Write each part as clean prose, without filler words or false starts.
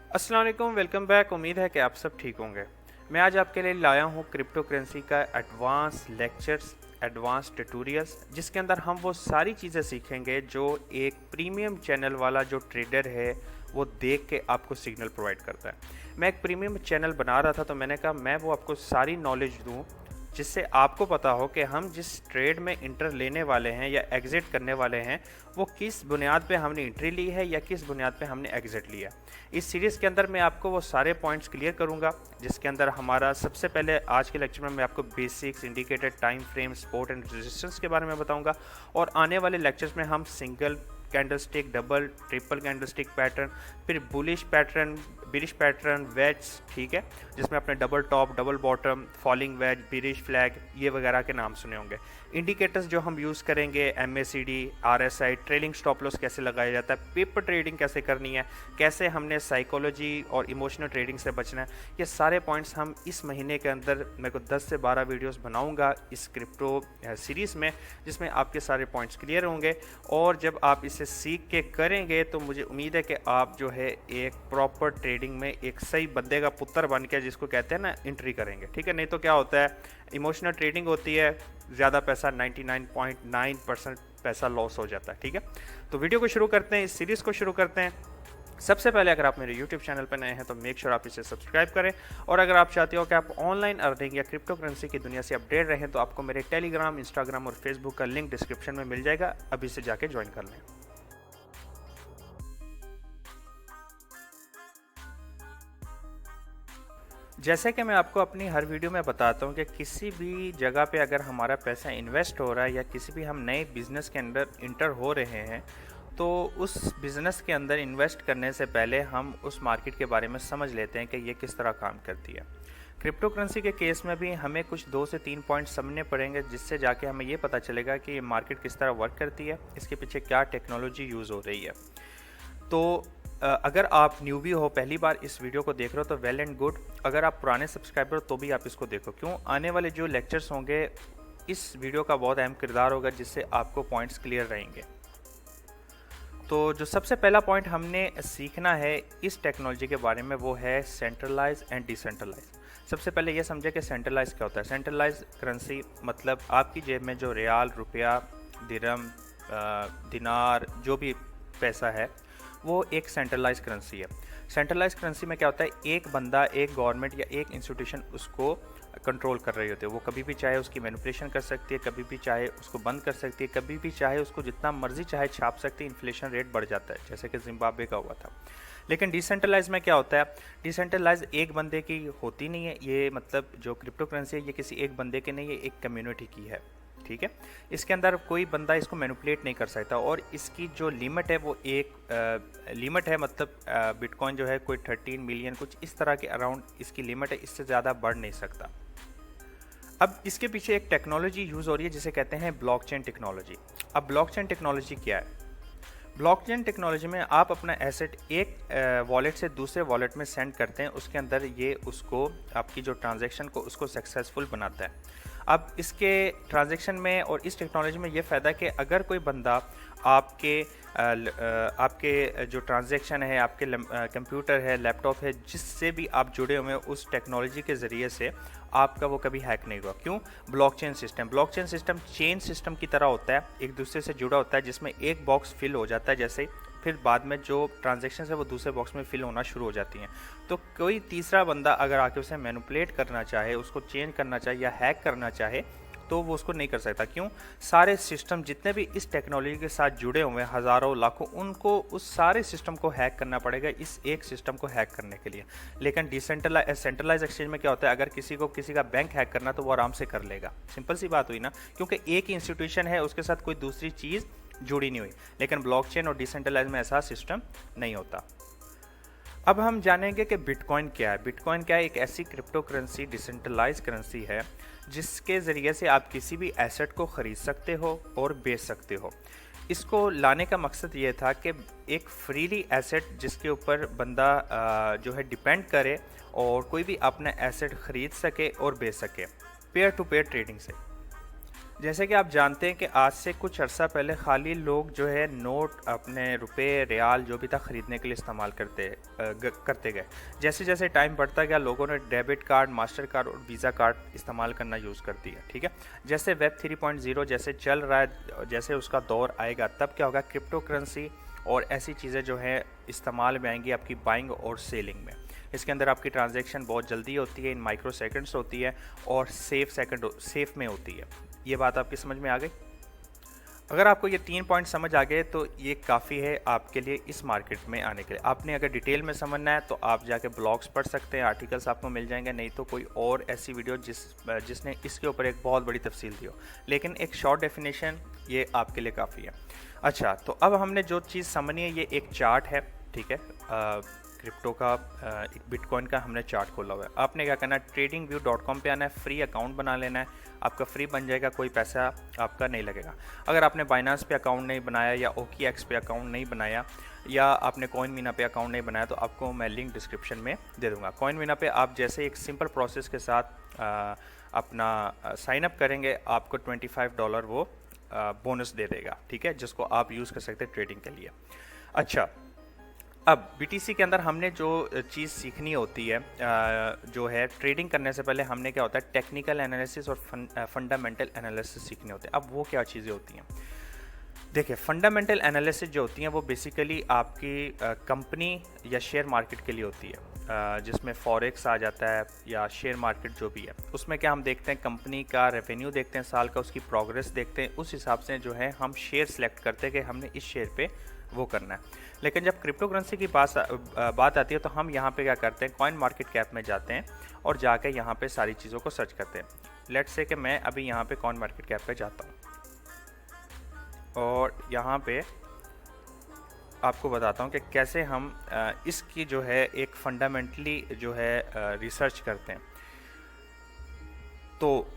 अस्सलाम वालेकुम, welcome back. उम्मीद है कि आप सब ठीक होंगे। मैं आज आपके लिए लाया हूँ क्रिप्टो करेंसी का एडवांस लेक्चर्स, एडवांस ट्यूटोरियल्स, जिसके अंदर हम वो सारी चीज़ें सीखेंगे जो एक प्रीमियम चैनल वाला जो ट्रेडर है वो देख के आपको सिग्नल प्रोवाइड करता है। मैं एक प्रीमियम चैनल बना रहा था तो मैंने कहा मैं वो आपको सारी नॉलेज दूँ जिससे आपको पता हो कि हम जिस ट्रेड में इंटर लेने वाले हैं या एग्ज़िट करने वाले हैं वो किस बुनियाद पे हमने एंट्री ली है या किस बुनियाद पे हमने एग्ज़िट लिया। इस सीरीज़ के अंदर मैं आपको वो सारे पॉइंट्स क्लियर करूंगा, जिसके अंदर हमारा सबसे पहले आज के लेक्चर में मैं आपको basics, indicator, time frame, support and resistance के बारे में बताऊंगा। और आने वाले लेक्चर्स में हम single candlestick, double, triple candlestick pattern, फिर bullish pattern, bearish pattern, wedge, ठीक है, जिसमें अपने double top, double bottom, falling wedge, bearish flag, ये वगैरह के नाम सुने होंगे। इंडिकेटर्स जो हम यूज़ करेंगे, MACD, RSI, trailing stop loss कैसे लगाया जाता है, पेपर ट्रेडिंग कैसे करनी है, कैसे हमने साइकोलॉजी और इमोशनल ट्रेडिंग से बचना है, ये सारे पॉइंट्स हम इस महीने के अंदर मेरे को 10 से 12 वीडियोस बनाऊंगा इस क्रिप्टो सीरीज़ में, जिसमें आपके सारे पॉइंट्स क्लियर होंगे। और जब आप इसे सीख के करेंगे तो मुझे उम्मीद है कि आप जो है एक प्रॉपर ट्रेडिंग में एक सही बंदे का पुत्र बन के, जिसको कहते हैं ना, एंट्री करेंगे। ठीक है, नहीं तो क्या होता है, इमोशनल ट्रेडिंग होती है, ज़्यादा पैसा 99.9% पैसा लॉस हो जाता है। ठीक है, तो वीडियो को शुरू करते हैं, इस सीरीज़ को शुरू करते हैं। सबसे पहले अगर आप मेरे YouTube चैनल पर नए हैं तो मेक श्योर आप इसे सब्सक्राइब करें। और अगर आप चाहते हो कि आप ऑनलाइन अर्निंग या क्रिप्टो करेंसी की दुनिया से अपडेट रहें तो आपको मेरे टेलीग्राम, इंस्टाग्राम और फेसबुक का लिंक डिस्क्रिप्शन में मिल जाएगा, अभी से जाके ज्वाइन कर लें। जैसे कि मैं आपको अपनी हर वीडियो में बताता हूँ कि किसी भी जगह पे अगर हमारा पैसा इन्वेस्ट हो रहा है या किसी भी हम नए बिज़नेस के अंदर इंटर हो रहे हैं, तो उस बिज़नेस के अंदर इन्वेस्ट करने से पहले हम उस मार्केट के बारे में समझ लेते हैं कि ये किस तरह काम करती है। क्रिप्टो करेंसी के केस में भी हमें कुछ 2 से 3 पॉइंट समझने पड़ेंगे, जिससे जाके हमें ये पता चलेगा कि ये मार्केट किस तरह वर्क करती है, इसके पीछे क्या टेक्नोलॉजी यूज़ हो रही है। तो अगर आप न्यूबी हो, पहली बार इस वीडियो को देख रहे हो तो वेल एंड गुड। अगर आप पुराने सब्सक्राइबर हो तो भी आप इसको देखो, क्यों, आने वाले जो लेक्चर्स होंगे इस वीडियो का बहुत अहम किरदार होगा, जिससे आपको पॉइंट्स क्लियर रहेंगे। तो जो सबसे पहला पॉइंट हमने सीखना है इस टेक्नोलॉजी के बारे में वो है सेंट्रलाइज एंड डिसेंट्रलाइज। सबसे पहले ये समझे कि सेंट्रलाइज क्या होता है। सेंट्रलाइज करेंसी मतलब आपकी जेब में जो रियाल, रुपया, दिरहम, दिनार, जो भी पैसा है वो एक सेंट्रलाइज करेंसी है। सेंट्रलाइज करेंसी में क्या होता है, एक बंदा, एक गवर्नमेंट या एक इंस्टीट्यूशन उसको कंट्रोल कर रही होती है। वो कभी भी चाहे उसकी मैनिपुलेशन कर सकती है, कभी भी चाहे उसको बंद कर सकती है, कभी भी चाहे उसको जितना मर्जी चाहे छाप सकती है। इन्फ्लेशन रेट बढ़ जाता है, जैसे कि जिम्बाब्वे का हुआ था। लेकिन डिसेंट्रलाइज में क्या होता है, डिसेंट्रलाइज एक बंदे की होती नहीं है। ये मतलब जो क्रिप्टो करेंसी है ये किसी एक बंदे की नहीं है, एक कम्युनिटी की है। ठीक है, इसके अंदर कोई बंदा इसको मैनिपुलेट नहीं कर सकता। और इसकी जो लिमिट है वो एक लिमिट है, मतलब बिटकॉइन जो है कोई 13 मिलियन कुछ इस तरह के अराउंड इसकी लिमिट है, इससे ज़्यादा बढ़ नहीं सकता। अब इसके पीछे एक टेक्नोलॉजी यूज़ हो रही है जिसे कहते हैं ब्लॉकचेन टेक्नोलॉजी। अब ब्लॉकचेन टेक्नोलॉजी क्या है? ब्लॉकचेन टेक्नोलॉजी में आप अपना एसेट एक वॉलेट से दूसरे वॉलेट में सेंड करते हैं, उसके अंदर ये उसको आपकी जो ट्रांजैक्शन को उसको सक्सेसफुल बनाता है। अब इसके ट्रांजैक्शन में और इस टेक्नोलॉजी में ये फ़ायदा कि अगर कोई बंदा आपके जो ट्रांजैक्शन है, आपके कंप्यूटर है, लैपटॉप है, जिससे भी आप जुड़े हुए हैं उस टेक्नोलॉजी के ज़रिए से आपका वो कभी हैक नहीं हुआ। क्यों? ब्लॉकचेन सिस्टम चेन सिस्टम की तरह होता है, एक दूसरे से जुड़ा होता है, जिसमें एक बॉक्स फिल हो जाता है जैसे, फिर बाद में जो ट्रांजैक्शन है वो दूसरे बॉक्स में फिल होना शुरू हो जाती हैं। तो कोई तीसरा बंदा अगर आके उसे मैनिपुलेट करना चाहे, उसको चेंज करना चाहे या हैक करना चाहे तो वो उसको नहीं कर सकता। क्यों? सारे सिस्टम जितने भी इस टेक्नोलॉजी के साथ जुड़े हुए हैं, हज़ारों लाखों, उनको उस सारे सिस्टम को हैक करना पड़ेगा इस एक सिस्टम को हैक करने के लिए। लेकिन सेंट्रलाइज एक्सचेंज में क्या होता है, अगर किसी को किसी का बैंक हैक करना तो वो आराम से कर लेगा। सिंपल सी बात हुई ना, क्योंकि एक ही इंस्टीट्यूशन है, उसके साथ कोई दूसरी चीज़ जुड़ी नहीं हुई। लेकिन ब्लॉकचेन और डिसेंट्रलाइज में ऐसा सिस्टम नहीं होता। अब हम जानेंगे कि बिटकॉइन क्या है। बिटकॉइन क्या है? एक ऐसी क्रिप्टो करेंसी, डिसेंट्रलाइज करेंसी है जिसके ज़रिए से आप किसी भी एसेट को ख़रीद सकते हो और बेच सकते हो। इसको लाने का मकसद ये था कि एक फ्रीली एसेट जिसके ऊपर बंदा जो है डिपेंड करे और कोई भी अपना एसेट ख़रीद सके और बेच सके, पेयर टू पेयर ट्रेडिंग से। जैसे कि आप जानते हैं कि आज से कुछ अर्सा पहले खाली लोग जो है नोट अपने रुपए रियाल जो भी था ख़रीदने के लिए इस्तेमाल करते गए। जैसे जैसे टाइम बढ़ता गया लोगों ने डेबिट कार्ड, मास्टर कार्ड और वीज़ा कार्ड इस्तेमाल करना यूज़ कर दिया। ठीक है, जैसे वेब 3.0 जैसे चल रहा है, जैसे उसका दौर आएगा तब क्या होगा, क्रिप्टो करेंसी और ऐसी चीज़ें जो है इस्तेमाल में आएंगी आपकी बाइंग और सेलिंग में। इसके अंदर आपकी ट्रांजैक्शन बहुत जल्दी होती है, इन माइक्रो सेकंड्स होती है और सेफ में होती है। ये बात आपकी समझ में आ गई? अगर आपको ये 3 पॉइंट समझ आ गए तो ये काफ़ी है आपके लिए इस मार्केट में आने के लिए। आपने अगर डिटेल में समझना है तो आप जाके ब्लॉग्स पढ़ सकते हैं, आर्टिकल्स आपको मिल जाएंगे, नहीं तो कोई और ऐसी वीडियो जिसने इसके ऊपर एक बहुत बड़ी तफसील दी हो। लेकिन एक शॉर्ट डेफिनेशन ये आपके लिए काफ़ी है। अच्छा, तो अब हमने जो चीज़ समझनी है, ये एक चार्ट है। ठीक है, क्रिप्टो का एक बिटकॉइन का हमने चार्ट खोला हुआ है। आपने क्या करना है, tradingview.com पे आना है, फ्री अकाउंट बना लेना है, आपका फ्री बन जाएगा, कोई पैसा आपका नहीं लगेगा। अगर आपने बाइनांस पे अकाउंट नहीं बनाया या OKX पे अकाउंट नहीं बनाया या आपने कॉइनमीना पे अकाउंट नहीं बनाया तो आपको मैं लिंक डिस्क्रिप्शन में दे दूँगा। कॉइनमीना पे आप जैसे एक सिंपल प्रोसेस के साथ अपना साइन अप करेंगे, आपको $25 वो बोनस दे देगा। ठीक है, जिसको आप यूज़ कर सकते हैं ट्रेडिंग के लिए। अच्छा, अब BTC के अंदर हमने जो चीज़ सीखनी होती है, जो है ट्रेडिंग करने से पहले हमने क्या होता है, टेक्निकल एनालिसिस और फंडामेंटल एनालिसिस सीखनी होती है। अब वो क्या चीज़ें होती हैं, देखिए फंडामेंटल एनालिसिस जो होती हैं वो बेसिकली आपकी कंपनी या शेयर मार्केट के लिए होती है, जिसमें फॉरेक्स आ जाता है या शेयर मार्केट जो भी है। उसमें क्या हम देखते हैं, कंपनी का रेवेन्यू देखते हैं साल का, उसकी प्रोग्रेस देखते हैं, उस हिसाब से जो है हम शेयर सेलेक्ट करते हैं कि हमने इस शेयर पे वो करना है। लेकिन जब क्रिप्टो करेंसी की बात आती है तो हम यहाँ पे क्या करते हैं, कॉइन मार्केट कैप में जाते हैं और जाके यहाँ पे सारी चीज़ों को सर्च करते हैं। लेट्स से कि मैं अभी यहाँ पे कॉइन मार्केट कैप पे जाता हूँ और यहाँ पे आपको बताता हूँ कि कैसे हम इसकी जो है एक फंडामेंटली जो है रिसर्च करते हैं। तो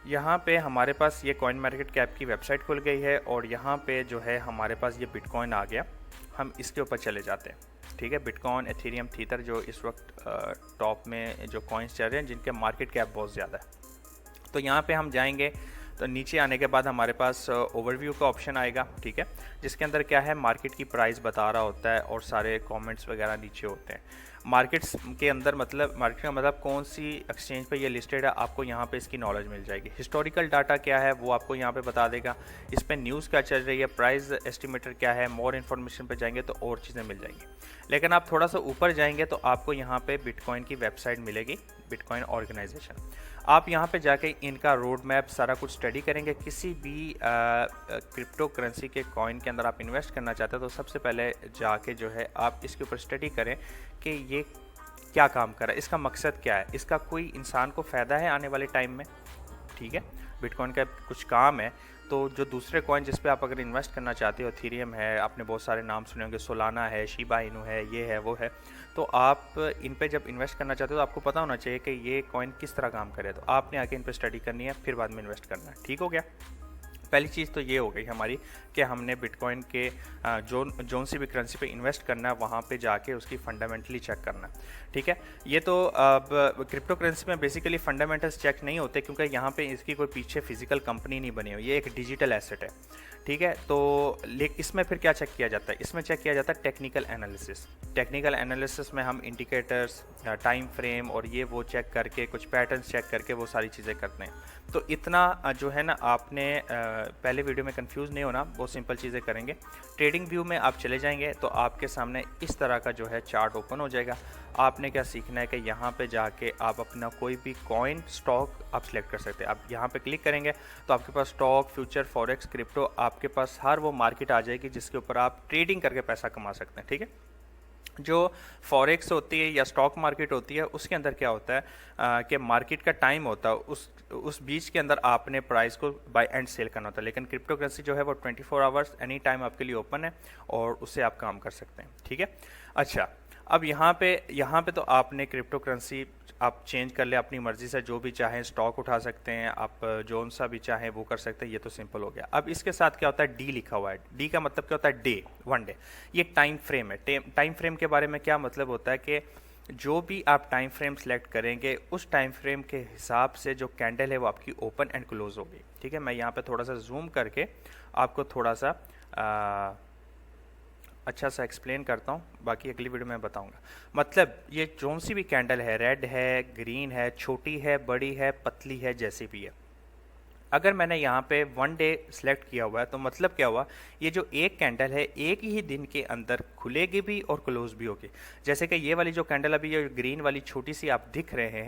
यहाँ पे हमारे पास ये कॉइन मार्केट कैप की वेबसाइट खुल गई है और यहाँ पे जो है हमारे पास ये बिटकॉइन आ गया। हम इसके ऊपर चले जाते हैं। ठीक है, बिटकॉइन, एथेरियम, थीटर जो इस वक्त टॉप में जो कॉइन्स चल रहे हैं जिनके मार्केट कैप बहुत ज़्यादा है। तो यहाँ पे हम जाएंगे तो नीचे आने के बाद हमारे पास ओवरव्यू का ऑप्शन आएगा। ठीक है, जिसके अंदर क्या है, मार्केट की प्राइस बता रहा होता है और सारे कमेंट्स वगैरह नीचे होते हैं। मार्केट्स के अंदर मतलब मार्केट का मतलब कौन सी एक्सचेंज पे ये लिस्टेड है, आपको यहाँ पे इसकी नॉलेज मिल जाएगी। हिस्टोरिकल डाटा क्या है वो आपको यहाँ पे बता देगा, इस पे न्यूज़ क्या चल रही है, प्राइस एस्टिमेटर क्या है, मोर इन्फॉर्मेशन पे जाएंगे तो और चीज़ें मिल जाएंगी। लेकिन आप थोड़ा सा ऊपर जाएंगे तो आपको यहाँ पे बिटकॉइन की वेबसाइट मिलेगी, बिटकॉइन ऑर्गेनाइजेशन। आप यहाँ पे जाके इनका रोड मैप सारा कुछ स्टडी करेंगे। किसी भी क्रिप्टो करेंसी के कॉइन के अंदर आप इन्वेस्ट करना चाहते हो तो सबसे पहले जाके जो है आप इसके ऊपर स्टडी करें कि ये क्या काम कर रहा है, इसका मकसद क्या है, इसका कोई इंसान को फ़ायदा है आने वाले टाइम में। ठीक है, बिटकॉइन का कुछ काम है। तो जो दूसरे कॉइन जिस पे आप अगर इन्वेस्ट करना चाहते हो, एथेरियम है, आपने बहुत सारे नाम सुने होंगे, सोलाना है, शिबा इनू है, ये है वो है, तो आप इन पे जब इन्वेस्ट करना चाहते हो तो आपको पता होना चाहिए कि ये कॉइन किस तरह काम करे। तो आपने आके इन पे स्टडी करनी है, फिर बाद में इन्वेस्ट करना है। ठीक हो गया, पहली चीज़ तो ये हो गई हमारी कि हमने बिटकॉइन के जोन सी भी करेंसी पे इन्वेस्ट करना है, वहाँ पे जाके उसकी फंडामेंटली चेक करना है। ठीक है, ये तो अब क्रिप्टो करेंसी में बेसिकली फंडामेंटल्स चेक नहीं होते क्योंकि यहाँ पे इसकी कोई पीछे फिजिकल कंपनी नहीं बनी हुई, ये एक डिजिटल एसेट है। ठीक है, तो इसमें फिर क्या चेक किया जाता है, इसमें चेक किया जाता है टेक्निकल एनालिसिस। टेक्निकल एनालिसिस में हम इंडिकेटर्स, टाइम फ्रेम और ये वो चेक करके, कुछ पैटर्न्स चेक करके वो सारी चीज़ें करते हैं। तो इतना जो है ना, आपने पहले वीडियो में कंफ्यूज नहीं होना, वो सिंपल चीज़ें करेंगे। ट्रेडिंग व्यू में आप चले जाएंगे तो आपके सामने इस तरह का जो है चार्ट ओपन हो जाएगा। आपने क्या सीखना है कि यहाँ पे जाके आप अपना कोई भी कॉइन, स्टॉक आप सिलेक्ट कर सकते हैं। आप यहाँ पे क्लिक करेंगे तो आपके पास स्टॉक, फ्यूचर, फॉरेक्स, क्रिप्टो, आपके पास हर वो मार्केट आ जाएगी जिसके ऊपर आप ट्रेडिंग करके पैसा कमा सकते हैं। ठीक है, जो फॉरेक्स होती है या स्टॉक मार्केट होती है उसके अंदर क्या होता है कि मार्केट का टाइम होता है, उस बीच के अंदर आपने प्राइस को बाय एंड सेल करना होता है। लेकिन क्रिप्टो करेंसी जो है वो 24 आवर्स एनी टाइम आपके लिए ओपन है और उससे आप काम कर सकते हैं। ठीक है, अच्छा, अब यहाँ पे तो आपने क्रिप्टो करेंसी आप चेंज कर ले अपनी मर्ज़ी से, जो भी चाहें स्टॉक उठा सकते हैं आप, जोन सा भी चाहें वो कर सकते हैं। ये तो सिंपल हो गया। अब इसके साथ क्या होता है, डी लिखा हुआ है। डी का मतलब क्या होता है, डे, 1 डे। ये टाइम फ्रेम है। टाइम फ्रेम के बारे में क्या मतलब होता है कि जो भी आप टाइम फ्रेम सेलेक्ट करेंगे उस टाइम फ्रेम के हिसाब से जो कैंडल है वो आपकी ओपन एंड क्लोज होगी। ठीक है, मैं यहाँ पे थोड़ा सा जूम करके आपको थोड़ा सा अच्छा सा एक्सप्लेन करता हूँ, बाकी अगली वीडियो में बताऊँगा। मतलब ये कौन सी भी कैंडल है, रेड है, ग्रीन है, छोटी है, बड़ी है, पतली है, जैसी भी है, अगर मैंने यहाँ पे 1 डे सेलेक्ट किया हुआ है तो मतलब क्या हुआ, ये जो एक कैंडल है एक ही दिन के अंदर खुलेगी भी और क्लोज भी होगी। जैसे कि ये वाली जो कैंडल अभी ये ग्रीन वाली छोटी सी आप देख रहे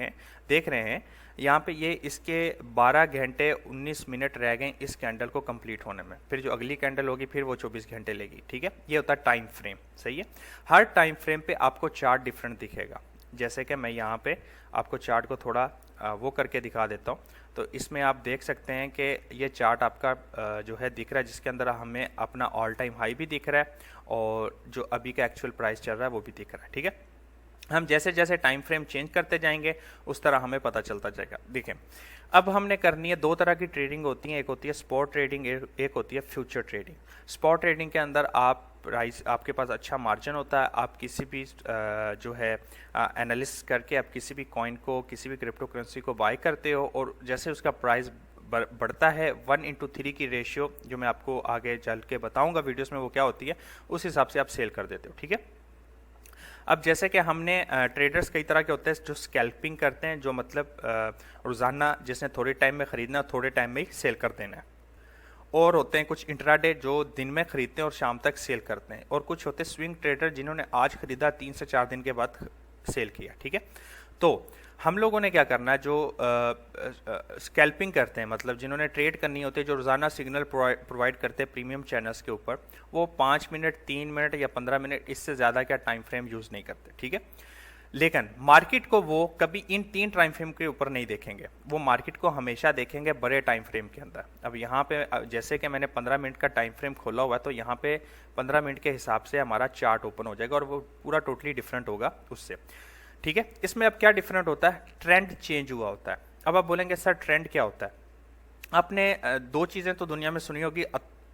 हैं यहाँ पे, ये इसके 12 घंटे 19 मिनट रह गए इस कैंडल को कंप्लीट होने में। फिर जो अगली कैंडल होगी फिर वो 24 घंटे लेगी। ठीक है, ये होता है टाइम फ्रेम। सही है, हर टाइम फ्रेम पे आपको चार्ट डिफरेंट दिखेगा। जैसे कि मैं यहाँ पे आपको चार्ट को थोड़ा वो करके दिखा देता हूँ। तो इसमें आप देख सकते हैं कि ये चार्ट आपका जो है दिख रहा है, जिसके अंदर हमें अपना ऑल टाइम हाई भी दिख रहा है और जो अभी का एक्चुअल प्राइस चल रहा है वो भी दिख रहा है। ठीक है, हम जैसे जैसे टाइम फ्रेम चेंज करते जाएंगे उस तरह हमें पता चलता जाएगा। देखें, अब हमने करनी है, दो तरह की ट्रेडिंग होती है, एक होती है स्पॉट ट्रेडिंग, एक होती है फ्यूचर ट्रेडिंग। स्पॉट ट्रेडिंग के अंदर आप प्राइस, आपके पास अच्छा मार्जिन होता है, आप किसी भी जो है एनालिसिस करके आप किसी भी कॉइन को, किसी भी क्रिप्टो करेंसी को बाय करते हो और जैसे उसका प्राइस बढ़ता है 1:3 की रेशियो, जो मैं आपको आगे चल के बताऊंगा वीडियोस में वो क्या होती है, उस हिसाब से आप सेल कर देते हो। ठीक है, अब जैसे कि हमने ट्रेडर्स कई तरह के होते हैं जो स्कैल्पिंग करते हैं, जो मतलब रोज़ाना जिसने थोड़े टाइम में ख़रीदना थोड़े टाइम में ही सेल कर देना है, और होते हैं कुछ इंट्राडे जो दिन में खरीदते हैं और शाम तक सेल करते हैं, और कुछ होते हैं स्विंग ट्रेडर जिन्होंने आज खरीदा 3 से 4 दिन के बाद सेल किया। ठीक है, तो हम लोगों ने क्या करना है, जो स्कैल्पिंग करते हैं, मतलब जिन्होंने ट्रेड करनी होती है, जो रोज़ाना सिग्नल प्रोवाइड करते हैं प्रीमियम चैनल्स के ऊपर, वो 5 मिनट, 3 मिनट या 15 मिनट, इससे ज़्यादा क्या टाइम फ्रेम यूज़ नहीं करते। ठीक है, लेकिन मार्केट को वो कभी इन 3 टाइम फ्रेम के ऊपर नहीं देखेंगे, वो मार्केट को हमेशा देखेंगे बड़े टाइम फ्रेम के अंदर। अब यहाँ पे जैसे कि मैंने 15 मिनट का टाइम फ्रेम खोला हुआ है, तो यहाँ पे 15 मिनट के हिसाब से हमारा चार्ट ओपन हो जाएगा और वो पूरा टोटली डिफरेंट होगा उससे। ठीक है, इसमें अब क्या डिफरेंट होता है, ट्रेंड चेंज हुआ होता है। अब आप बोलेंगे सर ट्रेंड क्या होता है, आपने दो चीज़ें तो दुनिया में सुनी होगी,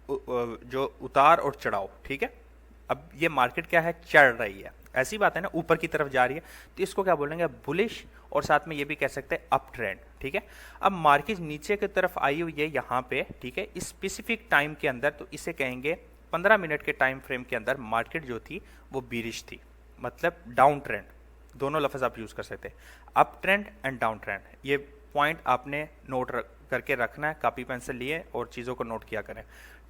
जो उतार और चढ़ाव। ठीक है, अब ये मार्केट क्या है, चढ़ रही है, ऐसी बात है ना, ऊपर की तरफ जा रही है, तो इसको क्या बोलेंगे, बुलिश, और साथ में ये भी कह सकते हैं अप ट्रेंड। ठीक है, अब मार्केट नीचे की तरफ आई हुई है यहाँ पे, ठीक है, इस स्पेसिफिक टाइम के अंदर, तो इसे कहेंगे 15 मिनट के टाइम फ्रेम के अंदर मार्केट जो थी वो बीरिश थी, मतलब डाउन ट्रेंड, दोनों लफ्ज़ आप यूज़ कर सकते हैं, up trend and down trend. ये पॉइंट आपने नोट करके रखना है, कॉपी पेंसिल लिए और चीज़ों को नोट किया करें।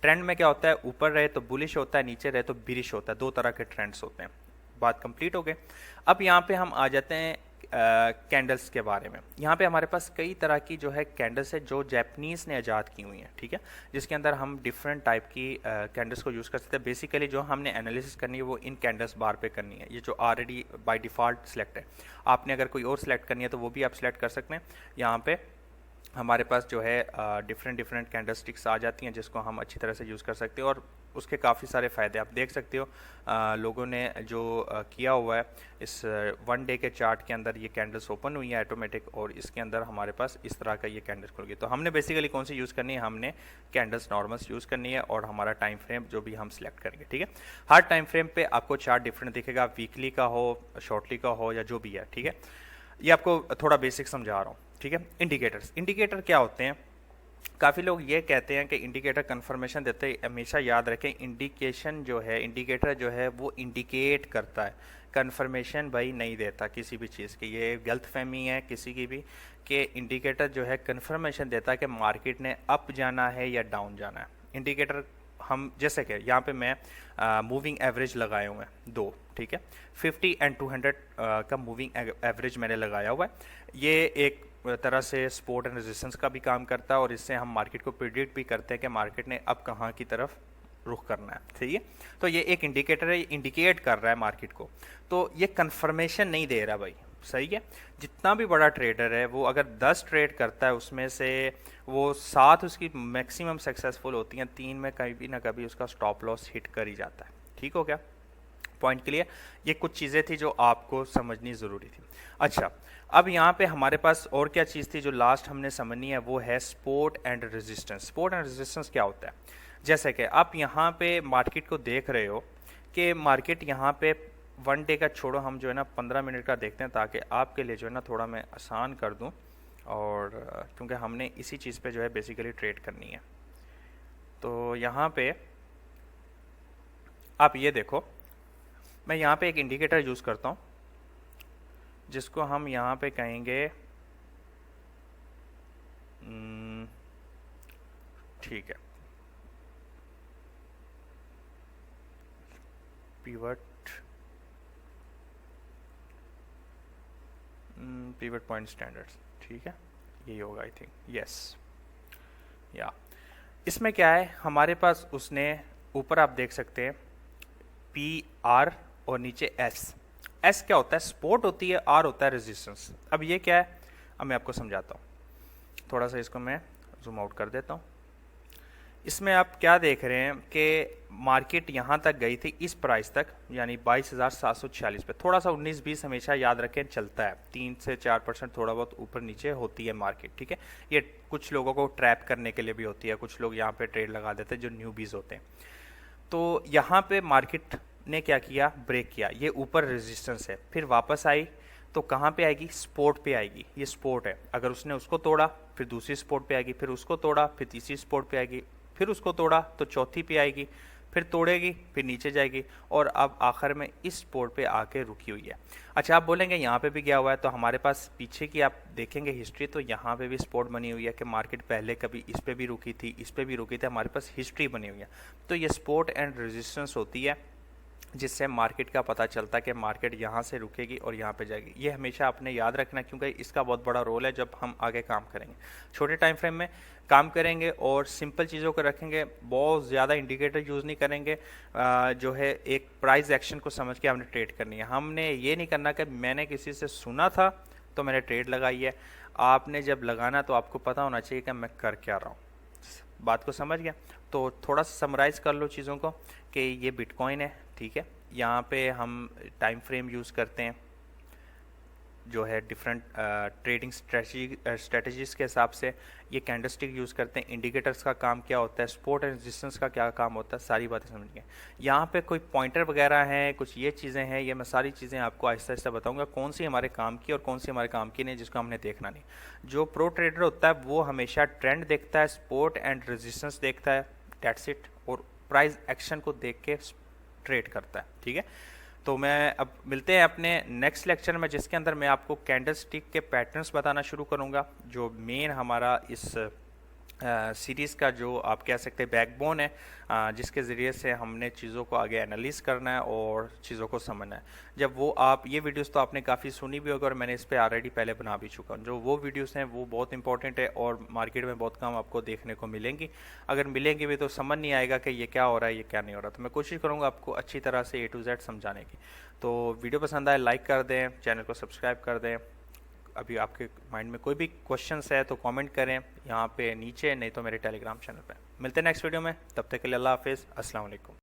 ट्रेंड में क्या होता है, ऊपर रहे तो बुलिश होता है, नीचे रहे तो बिरिश होता है, दो तरह के ट्रेंड्स होते हैं। बात कंप्लीट हो गई। अब यहाँ पे हम आ जाते हैं कैंडल्स के बारे में। यहाँ पे हमारे पास कई तरह की जो है कैंडल्स है जो जापानीज़ ने ईजाद की हुई हैं। ठीक है, जिसके अंदर हम डिफरेंट टाइप की कैंडल्स को यूज़ कर सकते हैं। बेसिकली जो हमने एनालिसिस करनी है वो इन कैंडल्स बार पे करनी है, ये जो ऑलरेडी बाय डिफ़ॉल्ट सेलेक्ट है। आपने अगर कोई और सेलेक्ट करनी है तो वो भी आप सेलेक्ट कर सकते हैं। यहाँ पे हमारे पास जो है डिफरेंट कैंडल स्टिक्स आ जाती हैं जिसको हम अच्छी तरह से यूज़ कर सकते हैं और उसके काफ़ी सारे फ़ायदे आप देख सकते हो। लोगों ने जो किया हुआ है इस 1 डे के चार्ट के अंदर, ये कैंडल्स ओपन हुई है ऑटोमेटिक और इसके अंदर हमारे पास इस तरह का ये कैंडल्स खुल गई। तो हमने बेसिकली कौन सी यूज़ करनी है, हमने कैंडल्स नॉर्मल्स यूज़ करनी है और हमारा टाइम फ्रेम जो भी हम सिलेक्ट करेंगे। ठीक है, हर टाइम फ्रेम पे आपको चार्ट डिफरेंट दिखेगा, वीकली का हो, शॉर्टली का हो या जो भी है। ठीक है, ये आपको थोड़ा बेसिक समझा रहा हूँ। ठीक है, इंडिकेटर क्या होते हैं, काफ़ी लोग ये कहते हैं कि इंडिकेटर कंफर्मेशन देते हैं। हमेशा याद रखें, इंडिकेटर जो है वो इंडिकेट करता है, कंफर्मेशन भाई नहीं देता किसी भी चीज़ की। ये गलतफहमी है किसी की भी कि इंडिकेटर जो है कंफर्मेशन देता है कि मार्केट ने अप जाना है या डाउन जाना है। इंडिकेटर हम जैसे कि यहाँ पे मैं मूविंग एवरेज लगाए हुए हैं 2, ठीक है, 50 एंड 200 का मूविंग एवरेज मैंने लगाया हुआ है। ये एक तरह से सपोर्ट एंड रेजिस्टेंस का भी काम करता है और इससे हम मार्केट को प्रिडिक्ट भी करते हैं कि मार्केट ने अब कहाँ की तरफ रुख करना है। सही है, तो ये एक इंडिकेटर है, इंडिकेट कर रहा है मार्केट को, तो ये कंफर्मेशन नहीं दे रहा भाई। सही है, जितना भी बड़ा ट्रेडर है वो अगर 10 ट्रेड करता है उसमें से वो 7 उसकी मैक्सिमम सक्सेसफुल होती हैं, 3 में कभी ना कभी उसका स्टॉप लॉस हिट कर ही जाता है। ठीक हो गया, पॉइंट क्लियर। ये कुछ चीज़ें थी जो आपको समझनी ज़रूरी थी। अच्छा, अब यहाँ पे हमारे पास और क्या चीज़ थी जो लास्ट हमने समझनी है, वो है support and resistance. Support and resistance क्या होता है, जैसे कि आप यहाँ पे मार्केट को देख रहे हो कि मार्केट यहाँ पे 1 डे का छोड़ो, हम जो है ना 15 मिनट का देखते हैं, ताकि आपके लिए जो है ना थोड़ा मैं आसान कर दूं। और क्योंकि हमने इसी चीज़ पे जो है बेसिकली ट्रेड करनी है। तो यहाँ पे आप ये देखो, मैं यहाँ पे एक इंडिकेटर यूज़ करता हूँ, जिसको हम यहाँ पे कहेंगे, ठीक है, पिवट पिवट पॉइंट स्टैंडर्ड्स, ठीक है, यही होगा आई थिंक, यस। या इसमें क्या है हमारे पास, उसने ऊपर आप देख सकते हैं PR और नीचे S क्या होता है, सपोर्ट होती है, R होता है रेजिस्टेंस। अब ये क्या है, अब मैं आपको समझाता हूँ। थोड़ा सा इसको मैं जूम आउट कर देता हूँ। इसमें आप क्या देख रहे हैं कि मार्केट यहाँ तक गई थी इस प्राइस तक, यानी 22,746 पे। थोड़ा सा 19-20 हमेशा याद रखें चलता है, 3 से 4% थोड़ा बहुत ऊपर नीचे होती है मार्केट, ठीक है। ये कुछ लोगों को ट्रैप करने के लिए भी होती है, कुछ लोग यहाँ पे ट्रेड लगा देते हैं जो न्यूबीज होते हैं। तो यहाँ पे मार्केट ने क्या किया, ब्रेक किया, ये ऊपर रेजिस्टेंस है, फिर वापस आई तो कहाँ पे आएगी, सपोर्ट पे आएगी। ये सपोर्ट है, अगर उसने उसको तोड़ा फिर दूसरी सपोर्ट पे आएगी, फिर उसको तोड़ा फिर तीसरी सपोर्ट पे आएगी, फिर उसको तोड़ा तो चौथी पे आएगी, फिर तोड़ेगी फिर नीचे जाएगी, और अब आखिर में इस सपोर्ट पे आके रुकी हुई है। अच्छा, आप बोलेंगे यहाँ पे भी गया हुआ है, तो हमारे पास पीछे की आप देखेंगे हिस्ट्री, तो यहाँ पे भी सपोर्ट बनी हुई है कि मार्केट पहले कभी इस पे भी रुकी थी, इस पे भी रुकी थी, हमारे पास हिस्ट्री बनी हुई है। तो ये सपोर्ट एंड रेजिस्टेंस होती है, जिससे मार्केट का पता चलता है कि मार्केट यहाँ से रुकेगी और यहाँ पे जाएगी। ये हमेशा आपने याद रखना, क्योंकि इसका बहुत बड़ा रोल है जब हम आगे काम करेंगे। छोटे टाइम फ्रेम में काम करेंगे और सिंपल चीज़ों को रखेंगे, बहुत ज़्यादा इंडिकेटर यूज़ नहीं करेंगे। जो है एक प्राइस एक्शन को समझ के हमने ट्रेड करनी है। हमने ये नहीं करना कि मैंने किसी से सुना था तो मैंने ट्रेड लगाई है। आपने जब लगाना तो आपको पता होना चाहिए कि मैं कर क्या रहा हूँ। बात को समझ गया? तो थोड़ा सा समराइज़ कर लो चीज़ों को कि ये बिटकॉइन है, ठीक है। यहाँ पे हम टाइम फ्रेम यूज़ करते हैं जो है डिफरेंट ट्रेडिंग स्ट्रेटजीज़ के हिसाब से। ये कैंडलस्टिक यूज़ करते हैं। इंडिकेटर्स का काम क्या होता है, सपोर्ट एंड रेजिस्टेंस का क्या काम होता है, सारी बातें समझ गए। यहाँ पे कोई पॉइंटर वगैरह हैं, कुछ ये चीज़ें हैं, ये मैं सारी चीज़ें आपको आहिस्ता आहिस्ता बताऊंगा कौन सी हमारे काम की और कौन सी हमारे काम की नहीं, जिसको हमने देखना नहीं। जो प्रो ट्रेडर होता है वो हमेशा ट्रेंड देखता है, सपोर्ट एंड रेजिस्टेंस देखता है, डेट्स इट, और प्राइस एक्शन को देख के ट्रेड करता है, ठीक है। तो मैं अब मिलते हैं अपने नेक्स्ट लेक्चर में, जिसके अंदर मैं आपको कैंडल स्टिक के पैटर्न्स बताना शुरू करूंगा, जो मेन हमारा इस सीरीज़ का जो आप कह सकते हैं बैकबोन है, जिसके ज़रिए से हमने चीज़ों को आगे एनालिस करना है और चीज़ों को समझना है। जब वो आप ये वीडियोस तो आपने काफ़ी सुनी भी होगी और मैंने इस पर ऑलरेडी पहले बना भी चुका हूँ। जो वो वीडियोस हैं वो बहुत इंपॉर्टेंट है और मार्केट में बहुत कम आपको देखने को मिलेंगी। अगर मिलेंगी भी तो समझ नहीं आएगा कि ये क्या हो रहा है, ये क्या नहीं हो रहा। तो मैं कोशिश करूँगा आपको अच्छी तरह से A to Z समझाने की। तो वीडियो पसंद आए लाइक कर दें, चैनल को सब्सक्राइब कर दें। अभी आपके माइंड में कोई भी क्वेश्चंस है तो कमेंट करें यहाँ पे नीचे, नहीं तो मेरे टेलीग्राम चैनल पे। मिलते हैं नेक्स्ट वीडियो में, तब तक के लिए अल्लाह हाफिज़, अस्सलाम वालेकुम।